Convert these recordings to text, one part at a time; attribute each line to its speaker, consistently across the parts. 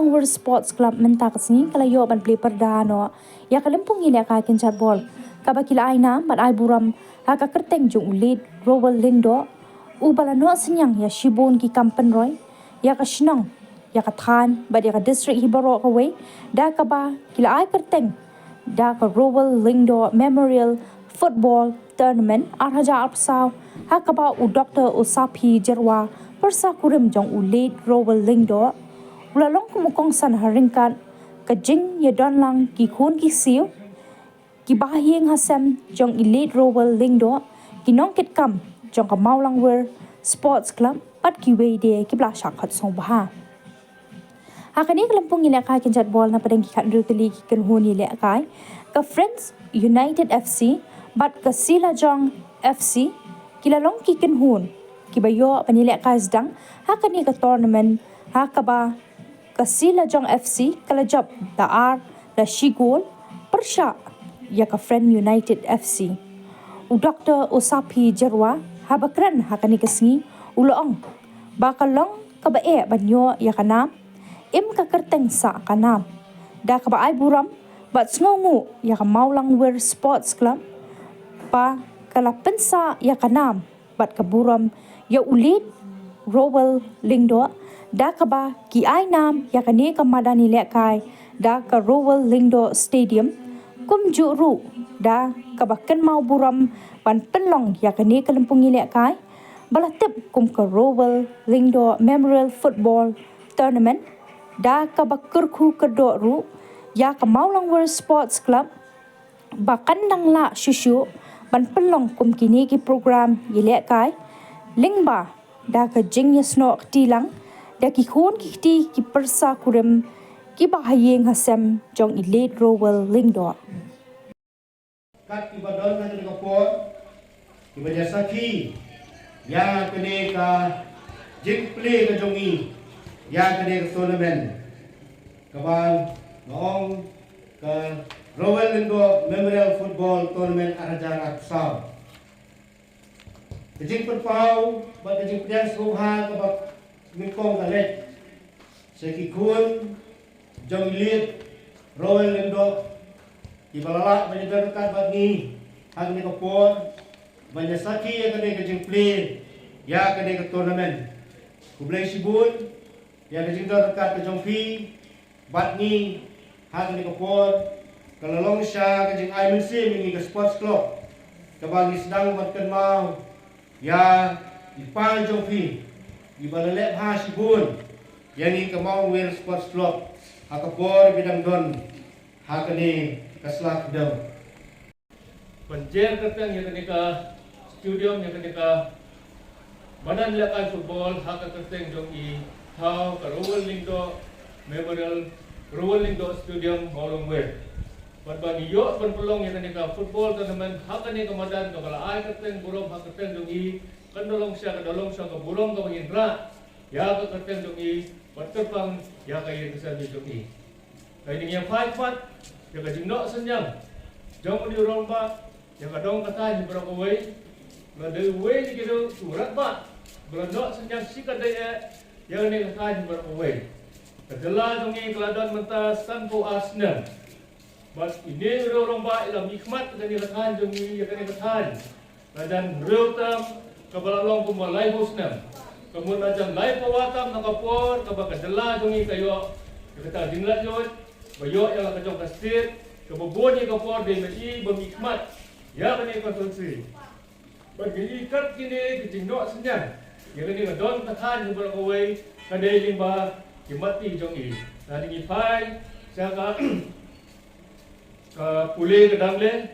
Speaker 1: Maulang World Sports Club mentak sini kalau yo ban play perdano ya kalempung ini ka kencat bol kabakila aina ban ai buram ha ka kerteng jung lead Rowell Lindo ubala no senyang ya shibon ki kampen roy ya ka shnong ya ka than ba ya ka district hibaro ka we da ka ba kila ai kerteng da ka Rowell Lindo Memorial Football Tournament arhaja apsaw ha ka ba u Dr. Usapi Jerwa persa kurim jong u lead Rowell Lindo ulalong kumukong san haringkat kajing ya don lang ki khun ki siu ki bahieng hasem jong elite Rowell Lindo ki nong kit kam jong ka Maulang World Sports Club pat ki we de ki bla shak khat song ba hakani kelampung ile kai kenjat bol na padang ki khat ru kali ki kan hun ile kai ka Friends United FC bat ka Sila Jong FC kilalong ki kan hun ki bayo panile kai sedang hakani ka tournament hakaba Kasila Jong FC kalajab daar da shigol persya ya ka Friend United FC u Dr. Usapi Jerwa habakran hakani kasngi uloong bakalong kabae banyo ya kanam im ka kerteng sa kanam da ka baay buram bat sngongu ya ka Maulang World Sports Club pa kalapensa ya kanam bat ka buram ya ulit Rowell Lindo da ka ba ki ai nam ya ka ne ka madani le kai da ka Rowell Lindo Stadium kum juru da ka ba kan mau buram pan penlong ya ka ne ka lempungi le kai balatip kum ka Rowell Lindo Memorial Football Tournament da ka ba kurku kedok ru ya ka Maulang World Sports Club ba kandang la shushu ban penlong kum kini ki program ye le kai lingba da ka jingya snok tilang da ki khun ki ti ki persa kurem ki bahayeng hasem jong elite Rowell Lindo
Speaker 2: kat ki badon na ko po ki bajasa ki ya kene ka jing play ka jongi ya kene ka tournament kaban noong ka Rowell Lindo Memorial Football Tournament arajang aksaw kajing perpau ba kajing piyas ruha ka Mikong kalit sa kikun jong elite Rowell Lindo ibalala banyak dekat bagi hang ni kapon banyak saki yang kena kajing play ya kena ke tournament kublai sibun ya kajing dekat ke jong fi bat ni hang ni kapon kalalong siya kajing IMC mingi ke sports club kabagi sedang matkan mau ya ipal jong fi ibalalep ha sibun yani kamau World Sports Club hakapor bidang don hakani kaslak daw
Speaker 3: penjer kerteng yang kenika studium yang kenika badan lakai football haka kerteng jongi thau ka Rowell Lindo Memorial Rowell Lindo Stadium Maulang World bagi yo penpelong yang kenika football tournament hakani kamadan kabala ai kerteng burom haka kerteng jongi kendolong siya ke burong ke Indra ya ke kerteng jongi berterbang ya ke yang kesan jongi kaya dengan fight ya ke jingdok senyang jong di romba ya ke dong kata berapa way dari way di kido surat ba berendok senyang sikat daya ya ni kata berapa way kedela jongi keladon menta sanpo Arsenal bas ini romba ilam hikmat dan kata jongi ya ke kata dan real term kabalalong kumalay husnam kemudian macam lay pawatam nakapor kabakadala jongi kayo kata jinglat yun bayo yang kajong kastir kababoni kapor de mai bemikmat ya kani konstruksi bagi ikat kini kijingno senyan ya kani ngadon takhan berkawai kadai limba kimati jongi tadi ngipai siaka ka pule kedangle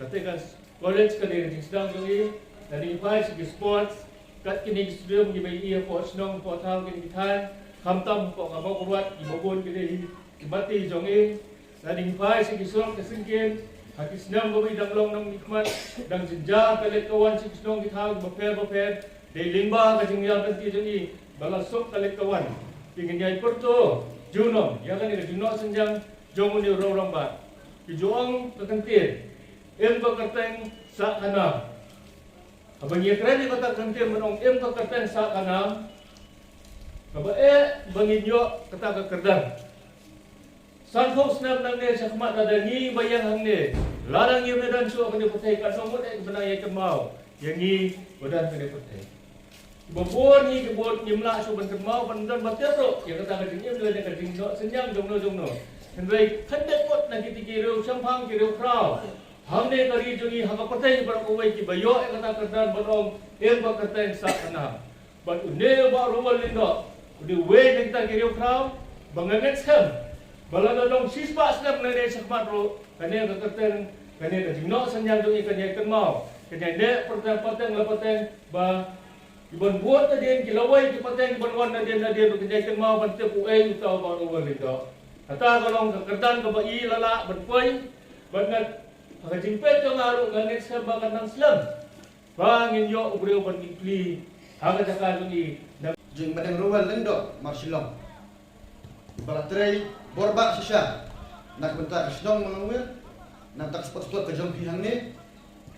Speaker 3: ketika college kadai sedang jongi dari ipai segi sports kat kini studium di bayi ia for snong for thau kini kitan kamtam ko ngabau kuat ibobon kini mati jongi dari ipai segi sok kesingkin haki senang bayi danglong nang nikmat dang jenja kalet kawan segi snong kitau baper de limba kajing yang kanti jongi balasok kalet kawan ingin nyai perto junom ya kan ini juno senjang jongun ni rorong ba kijoang kekentir em ko kerteng sa kana abang ia keren ni kata kantin menong em ko kerteng sa kana Kabae bangin yo kata ka kerdan. San fo snap nang ne sakmat ada ni bayang hang ne. Larang ye medan su akan dipetai kan somot benang ye kemau. Yang ni badan kena petai. Bobor ni kebot nyemla su ban kemau ban dan batero. Ye kata ka dingin le ka ding no senyam jongno. Hendai khandek pot na kiti reu sampang ki reu krau. Hamne kari jungi haka petai bar kuwai ki bayo ye kata kerdan bodong em ba kerten sak kana. Ban une ba ruwal lindo. Udi we kita ki reu krau banganget sam. Bala dong sispa snap na ne sakmat ro kane ka kerten kane ka jingno senyam jungi kane kemau. Kane ne perteng lepeteng ba ibon buat tadien kilawai ki pateng ibon wan tadien kane kemau ban te ku ei utau ba ruwal lindo. Kata kalong ka kerdan ka ba i lala ban poi bangat ka jimpet ka ngaru nganet sa ba kanang slam. Bangin yo ubreu ban ikli haga taka jungi
Speaker 2: Jeng badang ruwal lendo marsilong. Balatray borba sisya. Nak bentar kesnong malangwil. Nak tak spot-spot ke jom pihang ni.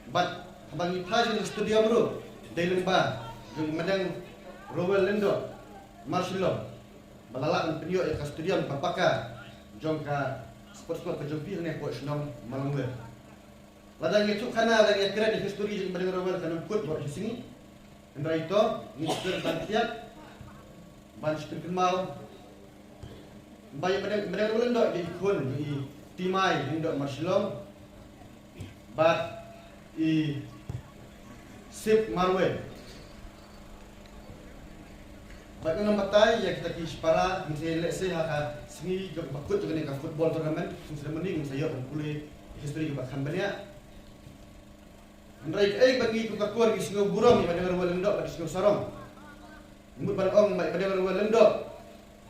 Speaker 2: Bat habang ipaj ni studio bro. Dalam ba. Jeng badang ruwal lendo marsilong. Balalak penyo ke studio papaka. Jom ka spot-spot ke jom pihang ni ko kesnong malangwil. Ladang itu kana lagi kira di history jeng badang ruwal kanang kut buat di sini. Andra itu Mr. Bantiak ban seperti mau bayi mereka belum dok jadi kun di timai di dok marsilong bat i sip marwe bat kena matai ya kita kis para misalnya let's say haka sini juga bakut juga ni ka football tournament sudah mending saya kan pulih history juga kan banyak Andrai bagi tukar kuar di singo burung yang ada ruwal lendok bagi singo sarong Mut balong mai pada ruwal lendok.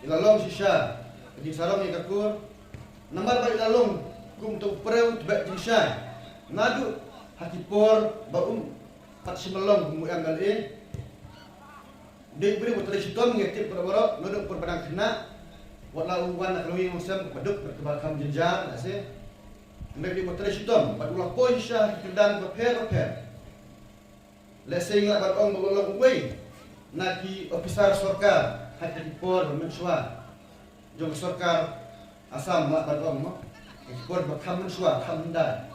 Speaker 2: Ilalong sisya. Di sarong ni kakur. Namar bai lalong kum tu preu tibak jinsai. Ngadu hakipor baum pat simelong kum yang gal Dei beri motor sitom ngetip pada nodok perpadang kena. Wat lalu wan nak lawi musam paduk berkebakam jenjar nase. Nek di motor sitom pat ulah poi sisya kedan repair. Lesing lak batong bolong wei. Naki ofisar sorkar hati por mensua jong sorkar asam mak badong mo por bakam mensua hamdan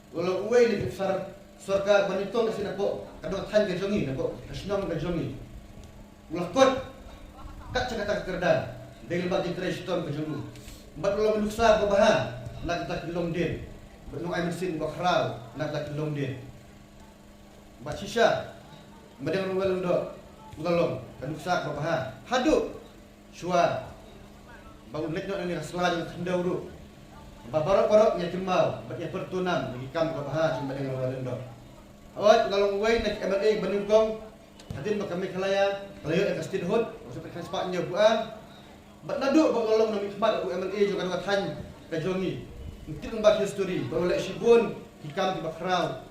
Speaker 2: walau uwe ni ofisar sorkar banitong kasi napo kadang tan ke jongi napo kasnong ke jongi ulah kot kat cakata kerdan dengan bagi treston ke jongi bat ulah menuksa babahan nak tak dilom din benung ai mesin bakrau nak tak dilom din bat sisya madang ruwal ndo Ugalong, kaduk sak bapaha. Haduk. Suar. Bangun lekno ni asla jeung kendau ru. Babarok-barok nya kemau, batnya pertunam bagi kam bapaha sumba dengan walendo. Awat ugalong way nak MLA Bandungkong. Hadin makami kalaya, kalayo ka stidhut, usap ka spa nya buan. Bat naduk ugalong nami khmat ku MLA juga kan ka jongi. Mungkin mbak history, baru lek sibun hikam di bakrau.